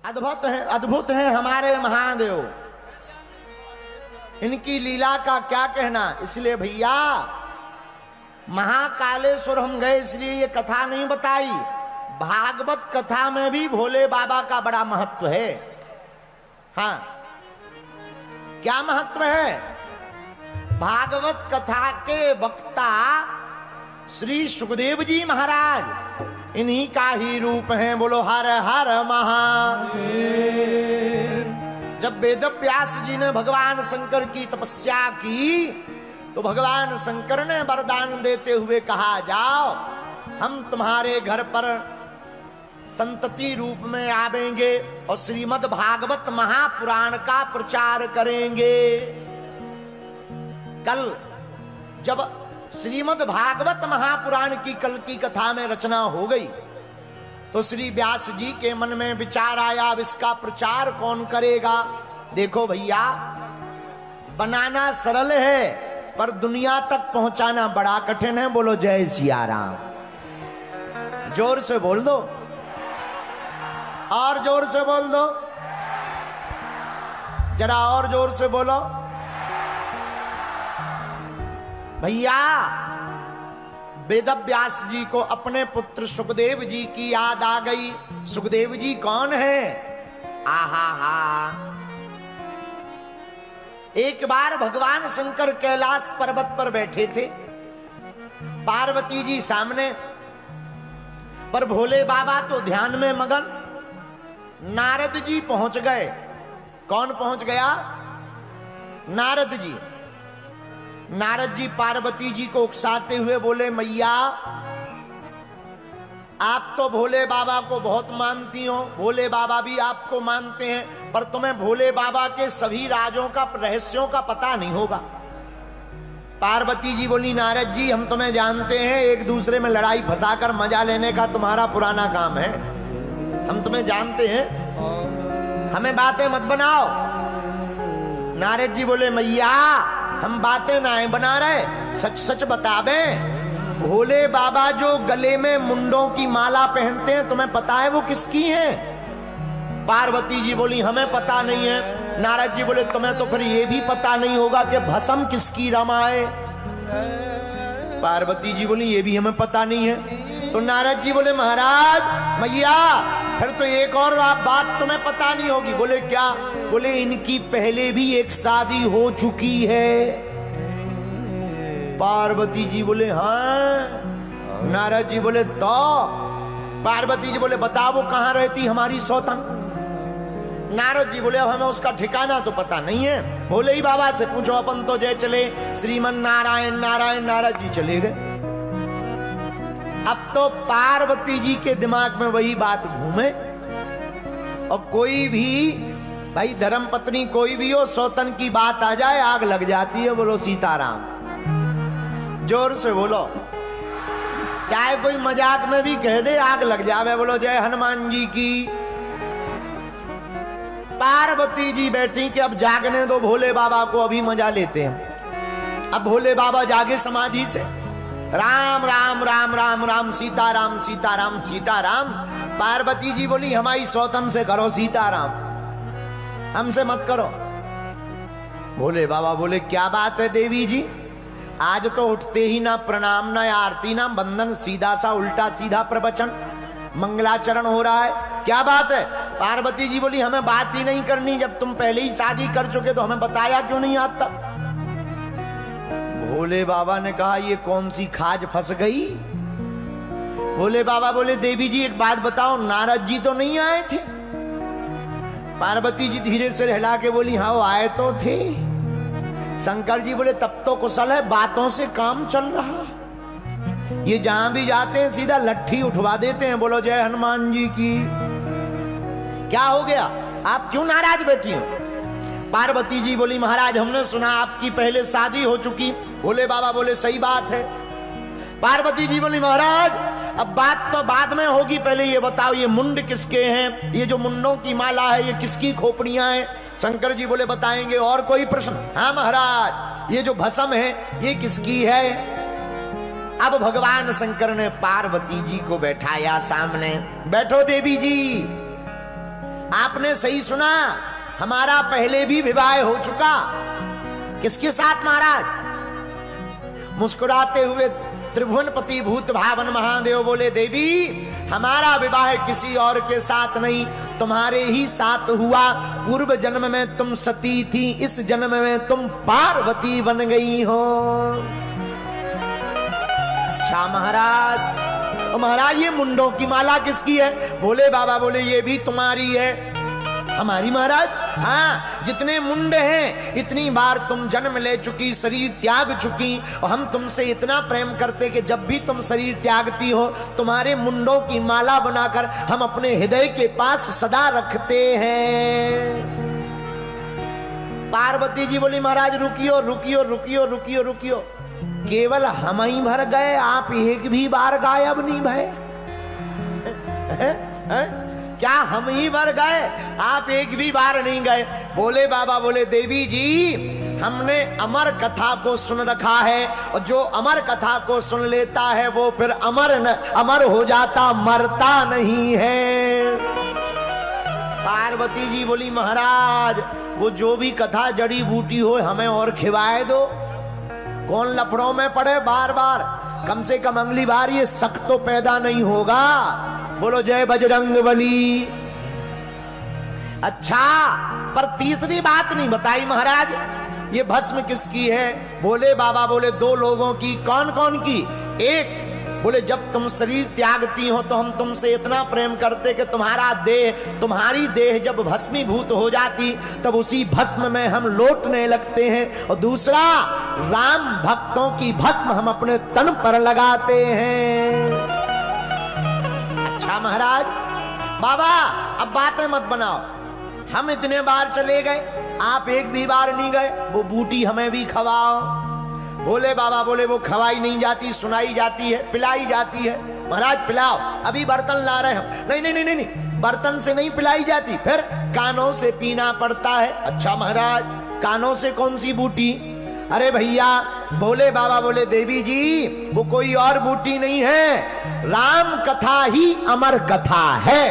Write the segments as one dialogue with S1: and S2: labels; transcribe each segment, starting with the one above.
S1: अद्भुत है हमारे महादेव। इनकी लीला का क्या कहना। इसलिए भैया महाकालेश्वर हम गए इसलिए ये कथा नहीं बताई। भागवत कथा में भी भोले बाबा का बड़ा महत्व है। हाँ, क्या महत्व है। भागवत कथा के वक्ता श्री सुखदेव जी महाराज इन्हीं का ही रूप है। बोलो हर हर महादेव। जब वेद व्यास जी ने भगवान शंकर की तपस्या की तो भगवान शंकर ने वरदान देते हुए कहा, जाओ हम तुम्हारे घर पर संतति रूप में आवेंगे और श्रीमद् भागवत महापुराण का प्रचार करेंगे। कल जब श्रीमद् भागवत महापुराण की कल की कथा में रचना हो गई तो श्री व्यास जी के मन में विचार आया, अब इसका प्रचार कौन करेगा। देखो भैया, बनाना सरल है पर दुनिया तक पहुंचाना बड़ा कठिन है। बोलो जय सिया राम। जोर से बोल दो, और जोर से बोल दो, जरा और जोर से बोलो। भैया वेद व्यास जी को अपने पुत्र सुखदेव जी की याद आ गई। सुखदेव जी कौन है। आहा हा। एक बार भगवान शंकर कैलाश पर्वत पर बैठे थे, पार्वती जी सामने, पर भोले बाबा तो ध्यान में मगन। नारद जी पहुंच गए। कौन पहुंच गया। नारद जी। नारद जी पार्वती जी को उकसाते हुए बोले, मैया आप तो भोले बाबा को बहुत मानती हो, भोले बाबा भी आपको मानते हैं, पर तुम्हें भोले बाबा के सभी राजों का रहस्यों का पता नहीं होगा। पार्वती जी बोली, नारद जी हम तुम्हें जानते हैं, एक दूसरे में लड़ाई फंसाकर मजा लेने का तुम्हारा पुराना काम है, हम तुम्हें जानते हैं, हमें बातें मत बनाओ। नारद जी बोले, मैया हम बातें ना बना रहे, सच सच बतावे, भोले बाबा जो गले में मुंडों की माला पहनते हैं तुम्हें पता है वो किसकी है। पार्वती जी बोली, हमें पता नहीं है। नारद जी बोले, तुम्हें तो फिर ये भी पता नहीं होगा कि भस्म किसकी रमाए। पार्वती जी बोली, ये भी हमें पता नहीं है। तो नारद जी बोले, महाराज मैया फिर तो एक और बात तुम्हें पता नहीं होगी। बोले क्या। बोले इनकी पहले भी एक शादी हो चुकी है। पार्वती जी बोले, हाँ। नारद जी बोले, तो पार्वती जी बोले, बताओ वो कहां रहती हमारी सौतन। नारद जी बोले, अब हमें उसका ठिकाना तो पता नहीं है, भोले ही बाबा से पूछो, अपन तो जय चले श्रीमन नारायण नारायण। नारद जी चले गए। अब तो पार्वती जी के दिमाग में वही बात घूमे। और कोई भी भाई धर्म पत्नी कोई भी हो, सौतन की बात आ जाए आग लग जाती है। बोलो सीताराम। जोर से बोलो। चाहे कोई मजाक में भी कह दे आग लग जावे। बोलो जय हनुमान जी की। पार्वती जी बैठी कि अब जागने दो भोले बाबा को, अभी मजा लेते हैं। अब भोले बाबा जागे समाधि से, राम राम राम राम राम सीताराम सीताराम सीताराम। पार्वती जी बोली, हमारी सौतन से करो सीताराम, हमसे मत करो। भोले बाबा बोले, क्या बात है देवी जी, आज तो उठते ही ना प्रणाम ना आरती ना बंदन, सीधा सा उल्टा सीधा प्रवचन मंगलाचरण हो रहा है, क्या बात है। पार्वती जी बोली, हमें बात ही नहीं करनी, जब तुम पहले ही शादी कर चुके तो हमें बताया क्यों नहीं आज तक। भोले बाबा ने कहा, ये कौन सी खाज फंस गई। भोले बाबा बोले, देवी जी एक बात बताओ, नारद जी तो नहीं आए थे। पार्वती जी धीरे से हिला के बोली, हाँ वो आए तो थे। शंकर जी बोले, तब तो कुशल है, बातों से काम चल रहा, ये जहां भी जाते हैं सीधा लट्ठी उठवा देते हैं। बोलो जय हनुमान जी की। क्या हो गया, आप क्यों नाराज बैठी हो। पार्वती जी बोली, महाराज हमने सुना आपकी पहले शादी हो चुकी। भोले बाबा बोले, सही बात है। पार्वती जी बोली, महाराज अब बात तो बाद में होगी, पहले ये बताओ ये मुंड किसके हैं, ये जो मुंडों की माला है ये किसकी खोपड़ियां हैं। शंकर जी बोले, बताएंगे। और कोई प्रश्न। हाँ महाराज, ये जो भस्म है ये किसकी है। अब भगवान शंकर ने पार्वती जी को बैठाया सामने, बैठो देवी जी। आपने सही सुना, हमारा पहले भी विवाह हो चुका। किसके साथ महाराज? मुस्कुराते हुए त्रिभुवनपति भूत भावन महादेव बोले, देवी हमारा विवाह किसी और के साथ नहीं, तुम्हारे ही साथ हुआ। पूर्व जन्म में तुम सती थी, इस जन्म में तुम पार्वती बन गई हो। अच्छा महाराज, तो महाराज ये मुंडों की माला किसकी है? भोले बाबा बोले, ये भी तुम्हारी है। हमारी महाराज? हाँ, जितने मुंड हैं इतनी बार तुम जन्म ले चुकी, शरीर त्याग चुकी, और हम तुमसे इतना प्रेम करते कि जब भी तुम शरीर त्यागती हो तुम्हारे मुंडों की माला बनाकर हम अपने हृदय के पास सदा रखते हैं। पार्वती जी बोली, महाराज रुकियो रुकियो रुकियो रुकियो रुकियो, केवल हम ही भर गए, आप एक भी बार गायब नहीं भये? क्या हम ही भर गए, आप एक भी बार नहीं गए? बोले बाबा बोले, देवी जी हमने अमर कथा को सुन रखा है, और जो अमर कथा को सुन लेता है वो फिर अमर हो जाता, मरता नहीं है। पार्वती जी बोली, महाराज वो जो भी कथा जड़ी बूटी हो हमें और खिवाए दो, कौन लफड़ों में पड़े बार बार, कम से कम अगली बार ये शक तो पैदा नहीं होगा। बोलो जय बजरंगबली। अच्छा, पर तीसरी बात नहीं बताई महाराज, ये भस्म किसकी है? बोले बाबा बोले, दो लोगों की। कौन कौन की? एक बोले, जब तुम शरीर त्यागती हो तो हम तुमसे इतना प्रेम करते कि तुम्हारी देह जब भस्मीभूत हो जाती तब उसी भस्म में हम लौटने लगते हैं। और दूसरा, राम भक्तों की भस्म हम अपने तन पर लगाते हैं। अच्छा महाराज, बाबा अब बातें मत बनाओ, हम इतने बार चले गए, आप एक भी बार नहीं गए, वो बूटी हमें भी खवाओ। बोले बाबा बोले, वो खवाई नहीं जाती, सुनाई जाती है, पिलाई जाती है। महाराज पिलाओ, अभी बर्तन ला रहे हम। नहीं नहीं नहीं नहीं, बर्तन से नहीं पिलाई जाती, फिर कानों से पीना पड़ता है। अच्छा महाराज, कानों से कौन सी बूटी? अरे भैया, बोले बाबा बोले, देवी जी वो कोई और बूटी नहीं है, राम कथा ही अमर कथा है,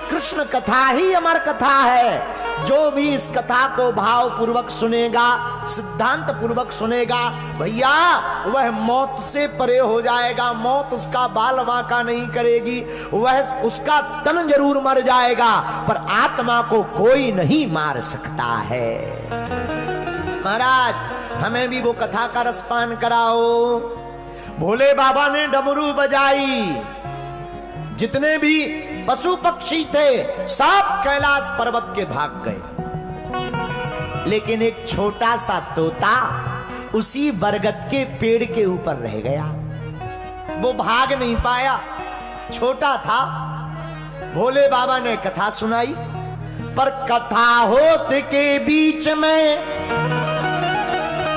S1: कृष्ण कथा ही अमर कथा है। जो भी इस कथा को भाव पूर्वक सुनेगा, सिद्धांत पूर्वक सुनेगा, भैया वह मौत से परे हो जाएगा, मौत उसका बाल बांका नहीं करेगी, वह उसका तन जरूर मर जाएगा पर आत्मा को कोई नहीं मार सकता है। महाराज हमें भी वो कथा का रसपान कराओ। भोले बाबा ने डमरू बजाई, जितने भी पशु पक्षी थे सब कैलाश पर्वत के भाग गए, लेकिन एक छोटा सा तोता उसी बरगद के पेड़ के ऊपर रह गया, वो भाग नहीं पाया, छोटा था। भोले बाबा ने कथा सुनाई, पर कथा होते के बीच में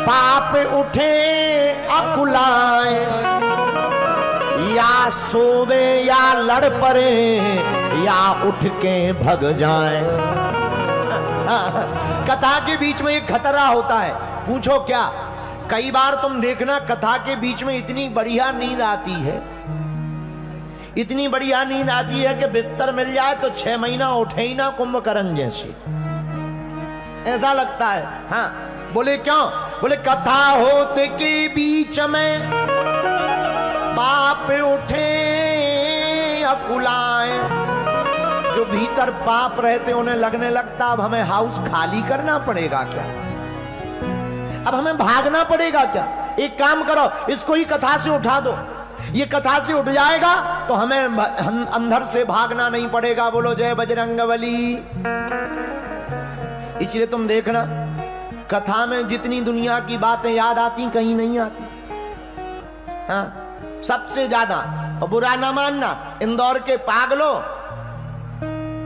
S1: पाप उठे अकुलाए, या सोवे या लड़ पड़े या उठ के भग जाए। कथा के बीच में एक खतरा होता है, पूछो क्या? कई बार तुम देखना कथा के बीच में इतनी बढ़िया नींद आती है, इतनी बढ़िया नींद आती है कि बिस्तर मिल जाए तो 6 महीना उठे ही ना, कुंभकर्ण जैसे ऐसा लगता है। हाँ बोले क्यों? बोले कथा होते के बीच में पाप उठे अकुलाए, जो भीतर पाप रहते उन्हें लगने लगता अब हमें हाउस खाली करना पड़ेगा क्या, अब हमें भागना पड़ेगा क्या? एक काम करो, इसको ही कथा से उठा दो, ये कथा से उठ जाएगा तो हमें अंदर से भागना नहीं पड़ेगा। बोलो जय बजरंगबली। इसलिए तुम देखना कथा में जितनी दुनिया की बातें याद आती कहीं नहीं आती। हाँ, सबसे ज्यादा, और बुरा ना मानना, इंदौर के पागलों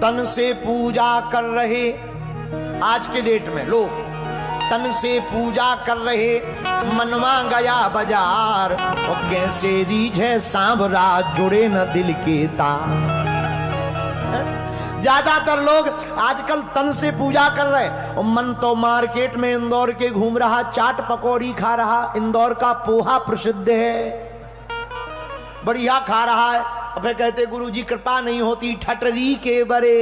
S1: तन से पूजा कर रहे, आज के डेट में लोग तन से पूजा कर रहे, मनवा गया बाजार, और कैसे रीझे सांवरा जुड़े न दिल के तार। ज्यादातर लोग आजकल तन से पूजा कर रहे, और मन तो मार्केट में इंदौर के घूम रहा, चाट पकौड़ी खा रहा, इंदौर का पोहा प्रसिद्ध है, बढ़िया खा रहा है। फिर कहते गुरुजी कृपा नहीं होती ठटरी के बरे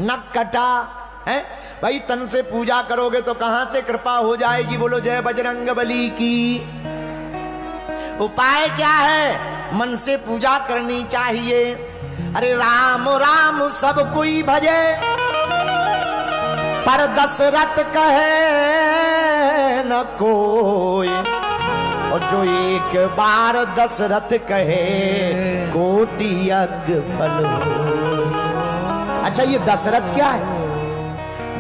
S1: नक कटा है। भाई तन से पूजा करोगे तो कहां से कृपा हो जाएगी? बोलो जय बजरंग बली की। उपाय क्या है? मन से पूजा करनी चाहिए। अरे राम राम सब कोई भजे, पर दशरथ कहे न कोई, और जो एक बार दशरथ कहे कोटि यज्ञ फल हो। अच्छा ये दशरथ क्या है?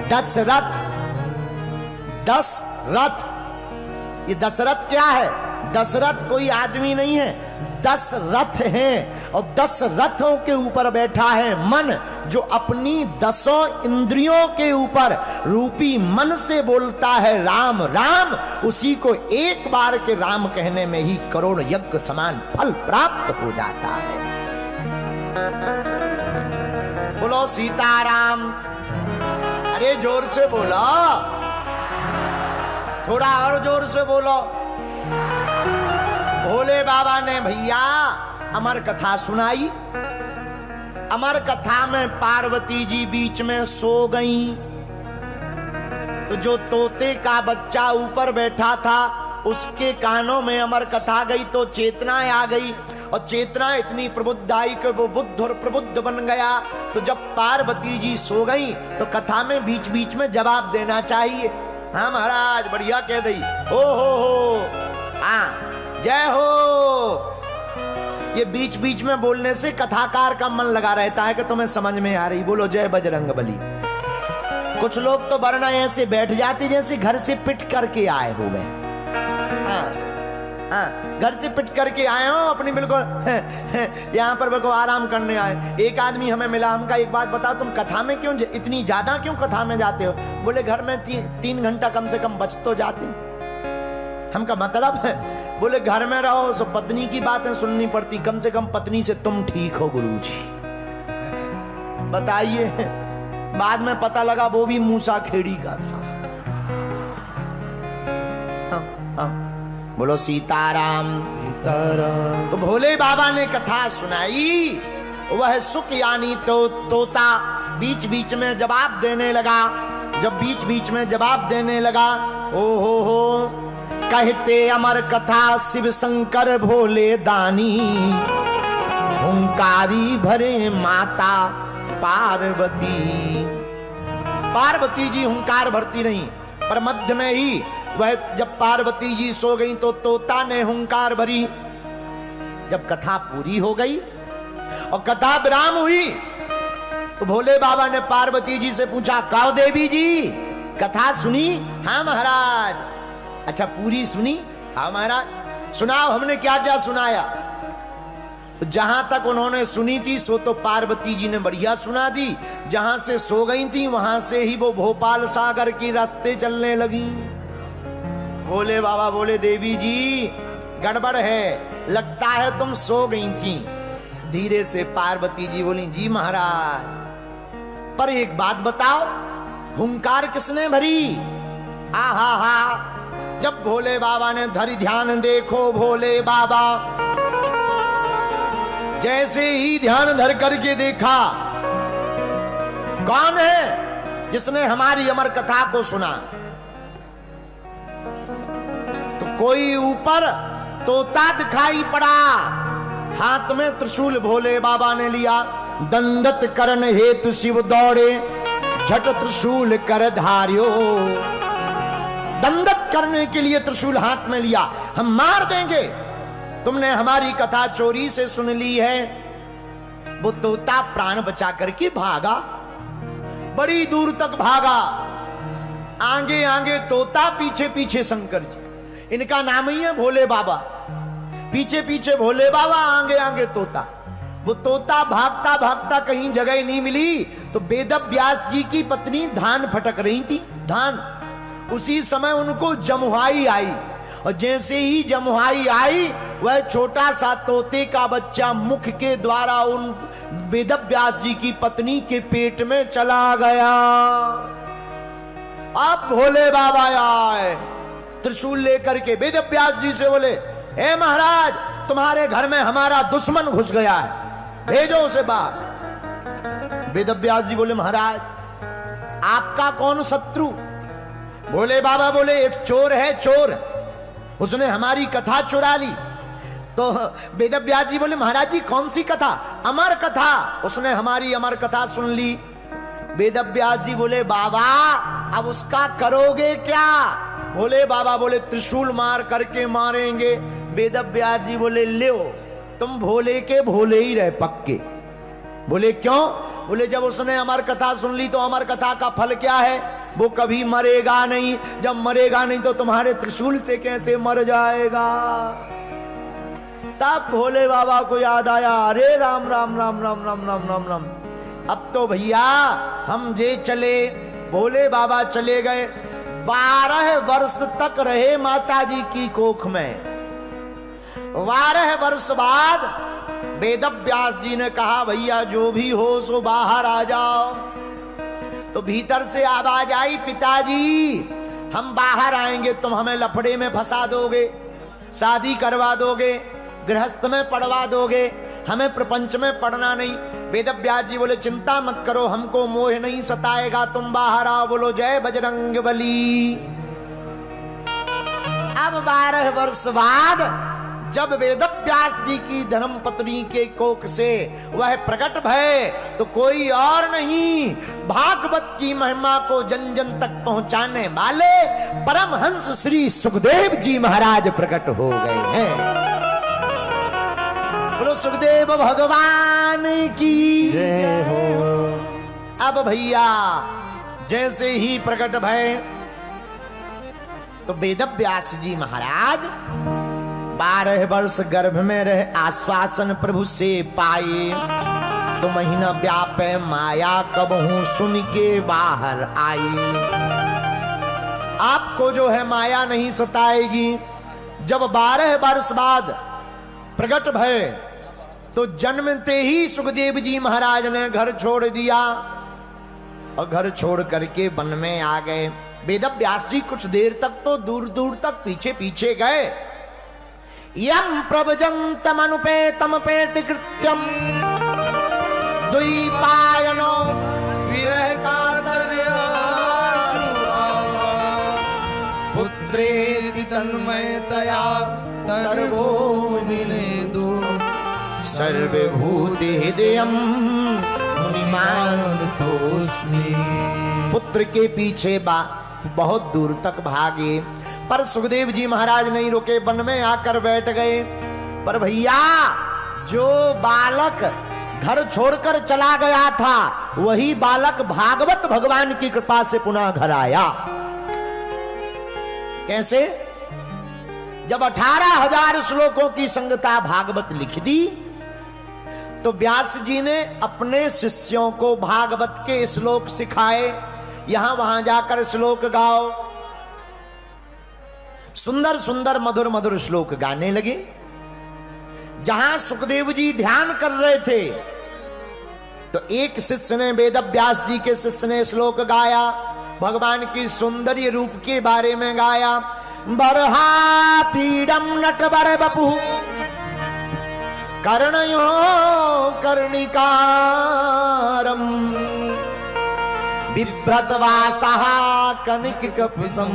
S1: दशरथ, दशरथ, ये दशरथ क्या है? दशरथ कोई आदमी नहीं है, 10 रथ हैं और 10 रथों के ऊपर बैठा है मन, जो अपनी 10 इंद्रियों के ऊपर रूपी मन से बोलता है राम राम, उसी को एक बार के राम कहने में ही करोड़ यज्ञ समान फल प्राप्त हो जाता है। बोलो सीताराम। अरे जोर से बोलो, थोड़ा और जोर से बोलो। भोले बाबा ने भैया अमर कथा सुनाई। अमर कथा में पार्वती जी बीच में सो गईं, तो जो तोते का बच्चा ऊपर बैठा था उसके कानों में अमर कथा गई तो चेतना आ गई, और चेतना इतनी प्रबुद्ध आई कि वो बुद्ध और प्रबुद्ध बन गया। तो जब पार्वती जी सो गई तो कथा में बीच बीच में जवाब देना चाहिए। हाँ महाराज बढ़िया कह दी, हो हाँ जय हो। ये बीच बीच में बोलने से कथाकार का मन लगा रहता है कि तुम्हें समझ में आ रही। बोलो जय बजरंग बली। कुछ लोग तो वरना ऐसे बैठ जाते जैसे घर से पिट करके आए हो गए। हाँ, घर से पिट करके आए हो अपनी, बिल्कुल यहाँ पर बिल्कुल आराम करने आए। एक आदमी हमें मिला, हमका एक बात बताओ तुम कथा में क्यों इतनी ज्यादा क्यों कथा में जाते हो? बोले घर में 3 घंटा कम से कम बच तो जाते। हमका मतलब है, बोले घर में रहो तो पत्नी की बातें सुननी पड़ती, कम से कम पत्नी से तुम ठीक हो गुरुजी। बताइए, बाद में पता लगा वो भी मूसा खेड़ी का था। बोलो सीताराम सीताराम। तो भोले बाबा ने कथा सुनाई, वह सुख यानी तो तोता बीच बीच में जवाब देने लगा। जब बीच बीच में जवाब देने लगा, ओ हो कहते अमर कथा शिव शंकर भोले दानी, हुंकारी भरे माता पार्वती। पार्वती जी हुंकार भरती नहीं, पर मध्य में ही वह जब पार्वती जी सो गई तो तोता ने हुंकार भरी। जब कथा पूरी हो गई और कथा विराम हुई तो भोले बाबा ने पार्वती जी से पूछा, काओ देवी जी कथा सुनी? हाँ महाराज। अच्छा पूरी सुनी? हाँ महाराज। सुनाओ हमने क्या क्या सुनाया? तो जहां तक उन्होंने सुनी थी सो तो पार्वती जी ने बढ़िया सुना दी। जहां से सो गई थी वहां से ही वो भोपाल सागर की रास्ते चलने लगी। भोले बाबा बोले, देवी जी गड़बड़ है, लगता है तुम सो गई थी। धीरे से पार्वती जी बोली, जी महाराज, पर एक बात बताओ, हुंकार किसने भरी? हा जब भोले बाबा ने धरि ध्यान देखो भोले बाबा, जैसे ही ध्यान धर करके देखा, कौन है जिसने हमारी अमर कथा को सुना? तो कोई ऊपर तोता दिखाई पड़ा, हाथ में त्रिशूल भोले बाबा ने लिया। दंडत करन हेतु शिव दौड़े, झट त्रिशूल कर धार्यो। दंडत करने के लिए त्रिशूल हाथ में लिया, हम मार देंगे, तुमने हमारी कथा चोरी से सुन ली है। वो तोता प्राण बचा करके भागा, बड़ी दूर तक भागा। आगे आगे तोता, पीछे पीछे शंकर जी, इनका नाम ही है भोले बाबा। पीछे पीछे भोले बाबा, आगे आगे तोता। वो तोता भागता भागता कहीं जगह नहीं मिली तो वेद व्यास जी की पत्नी धान फटक रही थी, धान। उसी समय उनको जमुहाई आई, और जैसे ही जमुहाई आई वह छोटा सा तोते का बच्चा मुख के द्वारा उन वेद व्यास जी की पत्नी के पेट में चला गया। अब भोले बाबा आए त्रिशूल लेकर के, वेद व्यास जी से बोले, हे महाराज तुम्हारे घर में हमारा दुश्मन घुस गया है, भेजो उसे बाहर। वेदव्यास जी बोले महाराज आपका कौन शत्रु? बोले बाबा बोले एक चोर है, चोर, उसने हमारी कथा चुरा ली। तो वेदव्यास जी बोले महाराज जी कौन सी कथा? अमर कथा, उसने हमारी अमर कथा सुन ली। वेदव्यास जी बोले बाबा अब उसका करोगे क्या? बोले बाबा बोले त्रिशूल मार करके मारेंगे। वेदव्यास जी बोले ले तुम भोले के भोले ही रहे पक्के। बोले क्यों? बोले जब उसने अमर कथा सुन ली तो अमर कथा का फल क्या है? वो कभी मरेगा नहीं, जब मरेगा नहीं तो तुम्हारे त्रिशूल से कैसे मर जाएगा? तब भोले बाबा को याद आया, अरे राम राम राम राम राम राम राम राम, अब तो भैया हम जे चले। भोले बाबा चले गए, 12 वर्ष तक रहे माता जी की कोख में। 12 वर्ष बाद वेदव्यास जी ने कहा भैया जो भी हो सो बाहर आ जाओ। तो भीतर से आवाज आई, पिताजी हम बाहर आएंगे, तुम हमें लफड़े में फंसा दोगे, शादी करवा दोगे, गृहस्थ में पढ़वा दोगे, हमें प्रपंच में पढ़ना नहीं। वेदव्यास जी बोले चिंता मत करो, हमको मोह नहीं सताएगा, तुम बाहर आओ। बोलो जय बजरंगबली। अब 12 वर्ष बाद जब वेदव्यास जी की धर्मपत्नी के कोख से वह प्रकट भय तो कोई और नहीं, भागवत की महिमा को जन जन तक पहुंचाने वाले परमहंस श्री सुखदेव जी महाराज प्रकट हो गए हैं। बोलो सुखदेव भगवान की जय हो। अब भैया जैसे ही प्रकट भय तो वेदव्यास जी महाराज 12 वर्ष गर्भ में रहे, आश्वासन प्रभु से पाए। तो महीना व्यापे माया कबहू सुन के बाहर आई। आपको जो है माया नहीं सताएगी। जब 12 वर्ष बाद प्रकट भय तो जन्मते ही सुखदेव जी महाराज ने घर छोड़ दिया और घर छोड़ करके वन में आ गए। वेदव्यास जी कुछ देर तक तो दूर दूर तक पीछे पीछे गए। यम प्रभजन्तमनुपेतम पेति कृत्यम द्वैपायनो विरह कातर्य पुत्रेति तन्मयतया तर्वो विनेदु सर्वभूति हृदयम मुनिमानतोस्मि। पुत्र के पीछे बहुत दूर तक भागे पर सुखदेव जी महाराज नहीं रुके, वन में आकर बैठ गए। पर भैया जो बालक घर छोड़कर चला गया था वही बालक भागवत भगवान की कृपा से पुनः घर आया। कैसे? जब 18,000 श्लोकों की संगता भागवत लिख दी तो व्यास जी ने अपने शिष्यों को भागवत के श्लोक सिखाए। यहां वहां जाकर श्लोक गाओ। सुंदर सुंदर मधुर मधुर श्लोक गाने लगे। जहां सुखदेव जी ध्यान कर रहे थे तो एक शिष्य ने, वेदव्यास जी के शिष्य ने श्लोक गाया, भगवान की सौंदर्य रूप के बारे में गाया। बरहा पीडम नटवर बपु कर्णयो कर्णिकारम बिभ्रतवासः कनिककपिसं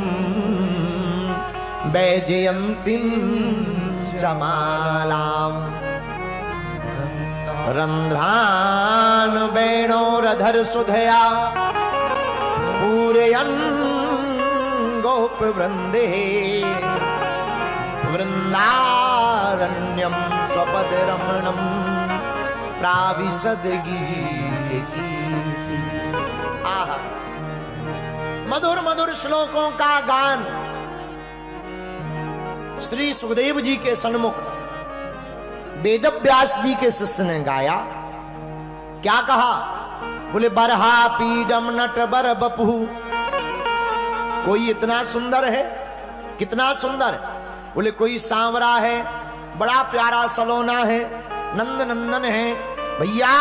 S1: वैजयन्तीं चमालाम् रंध्रान वेणोरधर सुधया पूरयन् गोप वृंदे वृंदारण्यम स्वपद रमणम प्राविशद गीत। आहा, मधुर मधुर श्लोकों का गान श्री सुखदेव जी के सन्मुख वेदव्यास जी के शिष्य ने गाया। क्या कहा? बोले बरहा पीडम नट बर बपू। कोई इतना सुंदर है, कितना सुंदर। बोले कोई सांवरा है, बड़ा प्यारा सलोना है, नंद नंदन है। भैया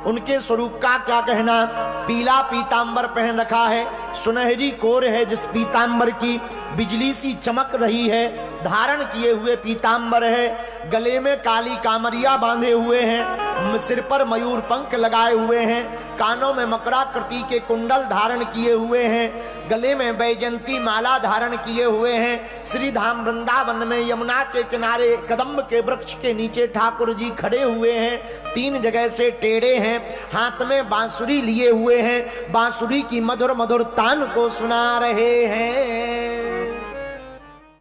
S1: उनके स्वरूप का क्या कहना। पीला पीतांबर पहन रखा है, सुनहरी कोर है जिस पीतांबर की, बिजली सी चमक रही है, धारण किए हुए पीतांबर है, गले में काली कामरिया बांधे हुए हैं, सिर पर मयूर पंख लगाए हुए हैं, कानों में मकराकृति के कुंडल धारण किए हुए हैं, गले में बैजंती माला धारण किए हुए हैं। श्री धाम वृंदावन में यमुना के किनारे कदम्ब के वृक्ष के नीचे ठाकुर जी खड़े हुए हैं, 3 जगह से टेढ़े हैं, हाथ में बांसुरी लिए हुए हैं, बांसुरी की मधुर मधुर तान को सुना रहे हैं।